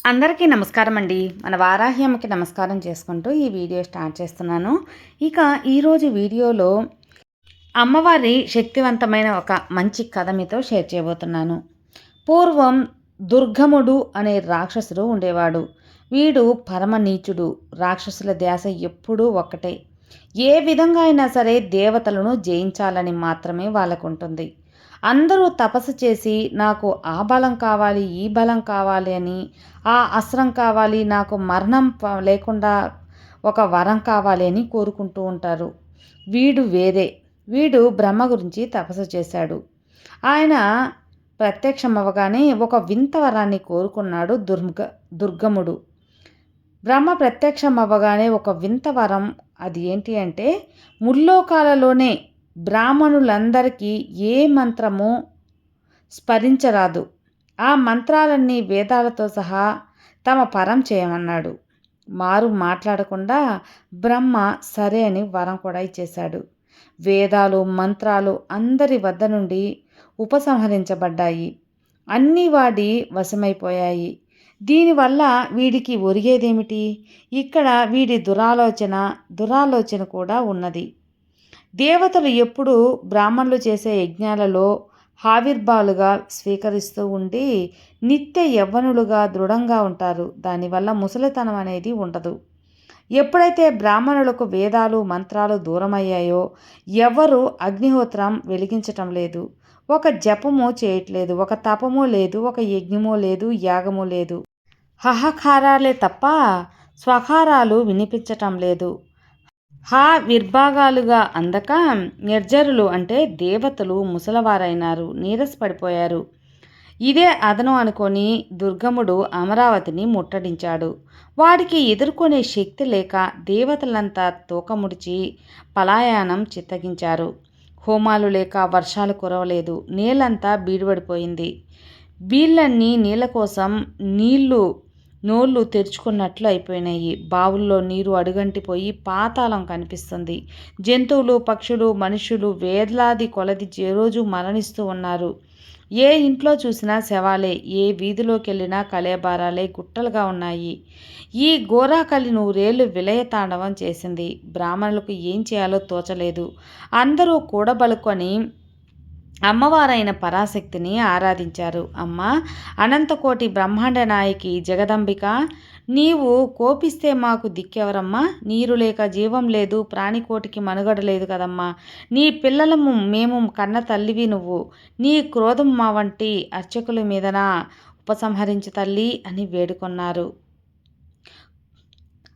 అందరికీ నమస్కారం అండి. మన వారాహి అమ్మకి నమస్కారం చేసుకుంటూ ఈ వీడియో స్టార్ట్ చేస్తున్నాను. ఇక ఈరోజు వీడియోలో అమ్మవారి శక్తివంతమైన ఒక మంచి కథ మీతో షేర్ చేయబోతున్నాను. పూర్వం దుర్గముడు అనే రాక్షసుడు ఉండేవాడు. వీడు పరమ నీచుడు. రాక్షసుల ధ్యాస ఎప్పుడూ ఒక్కటే. ఏ విధంగా అయినా సరే దేవతలను జయించాలని మాత్రమే వాళ్ళకుంటుంది. అందరూ తపస్సు చేసి నాకు ఆ బలం కావాలి, ఈ బలం కావాలి అని, ఆ అస్త్రం కావాలి, నాకు మరణం లేకుండా ఒక వరం కావాలి అని కోరుకుంటూ ఉంటారు. వీడు వేరే. వీడు బ్రహ్మ గురించి తపస్సు చేశాడు. ఆయన ప్రత్యక్షమవ్వగానే ఒక వింత వరాన్ని కోరుకున్నాడు దుర్గముడు. బ్రహ్మ ప్రత్యక్షమవ్వగానే ఒక వింత వరం, అది ఏంటి అంటే, ముల్లోకాలలోనే బ్రాహ్మణులందరికీ ఏ మంత్రము స్మరించరాదు. ఆ మంత్రాలన్నీ వేదాలతో సహా తమ పరం చేయమన్నాడు. మారు మాట్లాడకుండా బ్రహ్మ సరే అని వరం కూడా ఇచ్చేశాడు. వేదాలు మంత్రాలు అందరి వద్ద నుండి ఉపసంహరించబడ్డాయి. అన్నీ వాడి వశమైపోయాయి. దీనివల్ల వీడికి ఒరిగేదేమిటి? ఇక్కడ వీడి దురాలోచన కూడా ఉన్నది. దేవతలు ఎప్పుడూ బ్రాహ్మణులు చేసే యజ్ఞాలలో ఆవిర్భావాలుగా స్వీకరిస్తూ ఉండి నిత్య యవ్వనులుగా దృఢంగా ఉంటారు. దానివల్ల ముసలితనం అనేది ఉండదు. ఎప్పుడైతే బ్రాహ్మణులకు వేదాలు మంత్రాలు దూరమయ్యాయో ఎవరు అగ్నిహోత్రం వెలిగించటం లేదు, ఒక జపము చేయట్లేదు, ఒక తపము లేదు, ఒక యజ్ఞము లేదు, యాగము లేదు. హహకారాలే తప్ప స్వకారాలు వినిపించటం లేదు. విర్భాగాలుగా అందక నిర్జరులు అంటే దేవతలు ముసలవారైనారు, నీరసపడిపోయారు. ఇదే అదను అనుకొని దుర్గముడు అమరావతిని ముట్టడించాడు. వాడికి ఎదుర్కొనే శక్తి లేక దేవతలంతా తోకముడిచి పలాయనం చిత్తగించారు. హోమాలు లేక వర్షాలు కురవలేదు. నీళ్ళంతా బీడుపడిపోయింది. బీళ్ళన్నీ నీళ్ళ కోసం నోళ్ళు తెరుచుకున్నట్లు అయిపోయినాయి. బావుల్లో నీరు అడుగంటిపోయి పాతాళం కనిపిస్తుంది. జంతువులు, పక్షులు, మనుషులు వేలాది కొలది రోజు మరణిస్తూ ఉన్నారు. ఏ ఇంట్లో చూసినా శవాలే, ఏ వీధిలోకి వెళ్ళినా కళేబారాలే గుట్టలుగా ఉన్నాయి. ఈ ఘోరాకలి 100 విలయతాండవం చేసింది. బ్రాహ్మణులకు ఏం చేయాలో తోచలేదు. అందరూ కూడబలుకొని అమ్మవారైన పరాశక్తిని ఆరాధించారు. అమ్మ అనంతకోటి బ్రహ్మాండ నాయకి జగదంబిక, నీవు కోపిస్తే మాకు దిక్కెవరమ్మా? నీరు లేక జీవం లేదు, ప్రాణికోటికి మనుగడ లేదు కదమ్మా. నీ పిల్లలము మేము, కన్న తల్లివి నువ్వు. నీ క్రోధం మా వంటి అర్చకుల మీదన ఉపసంహరించు తల్లి అని వేడుకొన్నారు.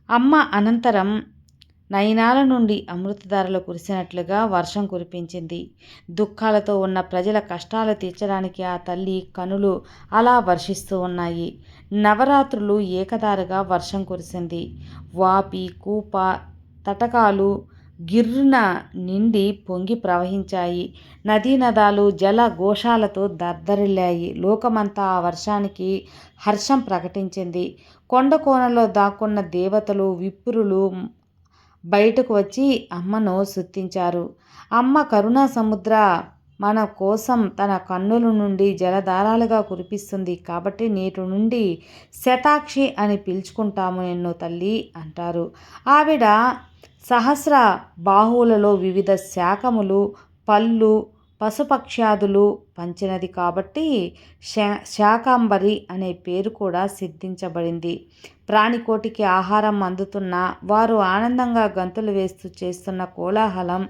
అమ్మ అనంతరం నయనాల నుండి అమృతధారలు కురిసినట్లుగా వర్షం కురిపించింది. దుఃఖాలతో ఉన్న ప్రజల కష్టాలు తీర్చడానికి ఆ తల్లి కనులు అలా వర్షిస్తూ ఉన్నాయి. నవరాత్రులు ఏకదారుగా వర్షం కురిసింది. వాపి, కూప, తటకాలు గిర్రున నిండి పొంగి ప్రవహించాయి. నదీనదాలు జల ఘోషాలతో దద్దరిల్లాయి. లోకమంతా ఆ వర్షానికి హర్షం ప్రకటించింది. కొండ కోణంలో దాక్కున్న దేవతలు, విప్రులు బయటకు వచ్చి అమ్మను స్తుతించారు. అమ్మ కరుణా సముద్ర మన కోసం తన కన్నుల నుండి జలధారాలుగా కురిపిస్తుంది. కాబట్టి నేటి నుండి శతాక్షి అని పిలుచుకుంటాము నిన్ను తల్లి అంటారు. ఆవిడ సహస్ర బాహువులలో వివిధ శాఖములు, పళ్ళు, పశుపక్ష్యాదులు పంచినది కాబట్టి శాకాంబరి అనే పేరు కూడా సిద్ధించబడింది. ప్రాణికోటికి ఆహారం అందుతున్న వారు ఆనందంగా గంతులు వేస్తూ చేస్తున్న కోలాహలం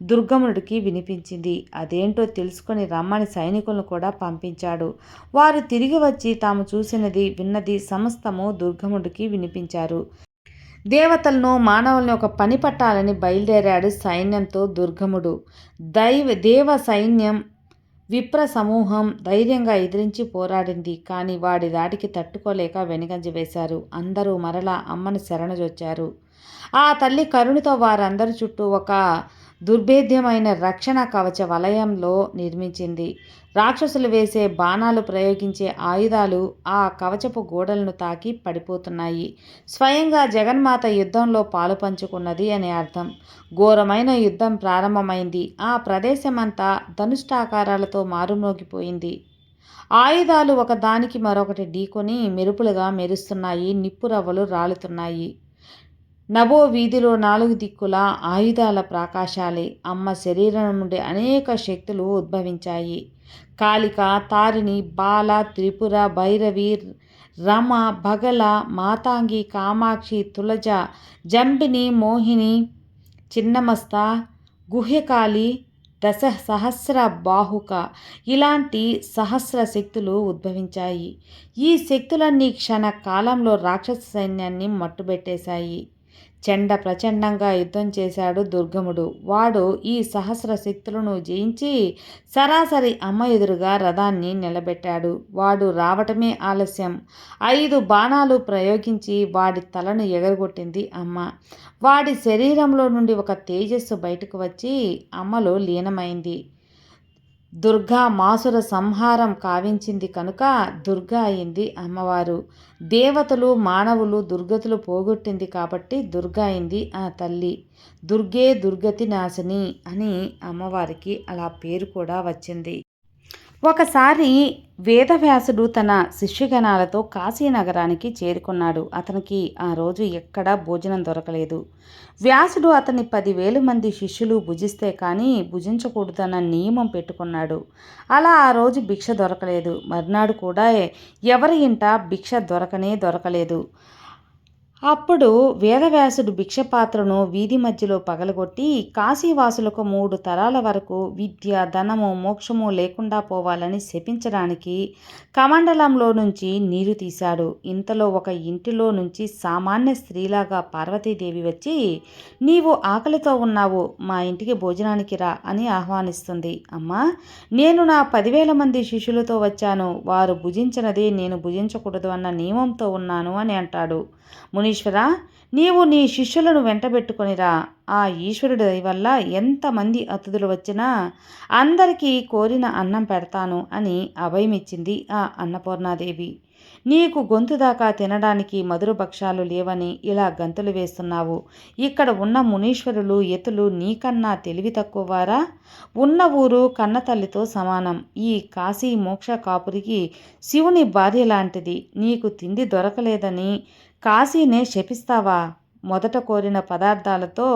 దుర్గముడికి వినిపించింది. అదేంటో తెలుసుకొని రమ్మని సైనికులను కూడా పంపించాడు. వారు తిరిగి వచ్చి తాము చూసినది విన్నది సమస్తము దుర్గముడికి వినిపించారు. దేవతలను మానవుల్ని ఒక పని పట్టాలని బయలుదేరాడు సైన్యంతో దుర్గముడు. దేవ సైన్యం విప్ర సమూహం ధైర్యంగా ఎదిరించి పోరాడింది. కానీ వాడి దాడికి తట్టుకోలేక వెనుకంజ వేశారు. అందరూ మరలా అమ్మను శరణుజొచ్చారు. ఆ తల్లి కరుణతో వారందరి చుట్టూ ఒక దుర్భేద్యమైన రక్షణ కవచ వలయంలో నిర్మించింది. రాక్షసులు వేసే బాణాలు, ప్రయోగించే ఆయుధాలు ఆ కవచపు గోడలను తాకి పడిపోతున్నాయి. స్వయంగా జగన్మాత యుద్ధంలో పాలు పంచుకున్నది అని అర్థం. ఘోరమైన యుద్ధం ప్రారంభమైంది. ఆ ప్రదేశమంతా ధనుష్టాకారాలతో మారుమోగిపోయింది. ఆయుధాలు ఒకదానికి మరొకటి ఢీకొని మెరుపులుగా మెరుస్తున్నాయి. నిప్పురవ్వలు రాలుతున్నాయి. నభో వీధిలో 4 దిక్కులా ఆయుధాల ప్రకాశాలే. అమ్మ శరీరం నుండి అనేక శక్తులు ఉద్భవించాయి. కాళిక, తారిణి, బాల, త్రిపుర, భైరవి, రమ, బగల, మాతంగి, కామాక్షి, తులజ, జంబిని, మోహిని, చిన్నమస్త, గుహ్యకాళి, సహస్ర బాహుక ఇలాంటి సహస్ర శక్తులు ఉద్భవించాయి. ఈ శక్తులన్నీ క్షణ కాలంలో రాక్షస సైన్యాన్ని మట్టుబెట్టేశాయి. చండ ప్రచండంగా యుద్ధం చేశాడు దుర్గముడు. వాడు ఈ సహస్ర శక్తులను జయించి సరాసరి అమ్మ ఎదురుగా రథాన్ని నిలబెట్టాడు. వాడు రావటమే ఆలస్యం. 5 బాణాలు ప్రయోగించి వాడి తలను ఎగరగొట్టింది అమ్మ. వాడి శరీరంలో నుండి ఒక తేజస్సు బయటకు వచ్చి అమ్మలో లీనమైంది. దుర్గా మాసుర సంహారం కావించింది కనుక దుర్గా అయింది అమ్మవారు. దేవతలు మానవులు దుర్గతులు పోగొట్టింది కాబట్టి దుర్గా అయింది ఆ తల్లి. దుర్గే దుర్గతి నాశిని అని అమ్మవారికి అలా పేరు కూడా వచ్చింది. ఒకసారి వేదవ్యాసుడు తన శిష్యగణాలతో కాశీనగరానికి చేరుకున్నాడు. అతనికి ఆ రోజు ఎక్కడా భోజనం దొరకలేదు. వ్యాసుడు అతని 10,000 మంది శిష్యులు భుజిస్తే కానీ భుజించకూడదన్న నియమం పెట్టుకున్నాడు. అలా ఆ రోజు భిక్ష దొరకలేదు. మర్నాడు కూడా ఎవరి ఇంట భిక్ష దొరకలేదు. అప్పుడు వేదవ్యాసుడు భిక్షపాత్రను వీధి మధ్యలో పగలగొట్టి కాశీవాసులకు 3 తరాల వరకు విద్య, ధనము, మోక్షము లేకుండా పోవాలని శపించడానికి కమండలంలో నుంచి నీరు తీశాడు. ఇంతలో ఒక ఇంటిలో నుంచి సామాన్య స్త్రీలాగా పార్వతీదేవి వచ్చి, నీవు ఆకలితో ఉన్నావు, మా ఇంటికి భోజనానికి రా అని ఆహ్వానిస్తుంది. అమ్మా, నేను నా 10,000 మంది శిష్యులతో వచ్చాను. వారు భుజించినది నేను భుజించకూడదు అన్న నియమంతో ఉన్నాను అని అంటాడు. మునీశ్వర, నీవు నీ శిష్యులను వెంటబెట్టుకొనిరా. ఆ ఈశ్వరుడి దయ వల్ల ఎంతమంది అతిథులు వచ్చినా అందరికీ కోరిన అన్నం పెడతాను అని అభయమిచ్చింది ఆ అన్నపూర్ణాదేవి. నీకు గొంతు దాకా తినడానికి మధుర భక్షాలు లేవని ఇలా గంతులు వేస్తున్నావు. ఇక్కడ ఉన్న మునీశ్వరులు యతులు నీకన్నా తెలివి తక్కువవారా? ఉన్న ఊరు కన్నతల్లితో సమానం. ఈ కాశీ మోక్ష కాపురికి శివుని భార్య లాంటిది. నీకు తిండి దొరకలేదని కాశీనే శపిస్తావా? మొదట కోరిన పదార్థాలతో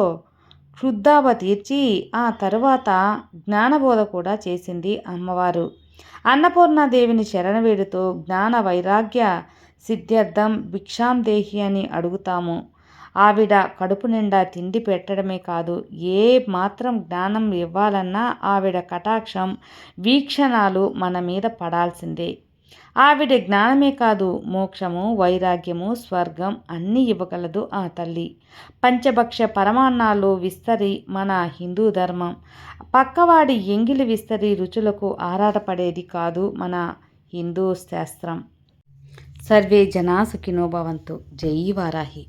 క్షుద్ధావ తీర్చి ఆ తరువాత జ్ఞానబోధ కూడా చేసింది అమ్మవారు. అన్నపూర్ణాదేవిని శరణవేడుతో జ్ఞాన వైరాగ్య సిద్ధ్యర్థం భిక్షాందేహి అని అడుగుతాము. ఆవిడ కడుపు నిండా తిండి పెట్టడమే కాదు, ఏ మాత్రం జ్ఞానం ఇవ్వాలన్నా ఆవిడ కటాక్షం వీక్షణాలు మన మీద పడాల్సిందే. ఆవిడ జ్ఞానమే కాదు, మోక్షము, వైరాగ్యము, స్వర్గం అన్నీ ఇవ్వగలదు ఆ తల్లి. పంచభక్ష పరమాన్నాలు విస్తరి మన హిందూ ధర్మం. పక్కవాడి ఎంగిలి విస్తరి రుచులకు ఆరాటపడేది కాదు మన హిందూ శాస్త్రం. సర్వే జనా సుఖినో భవంతు. జై వారాహి.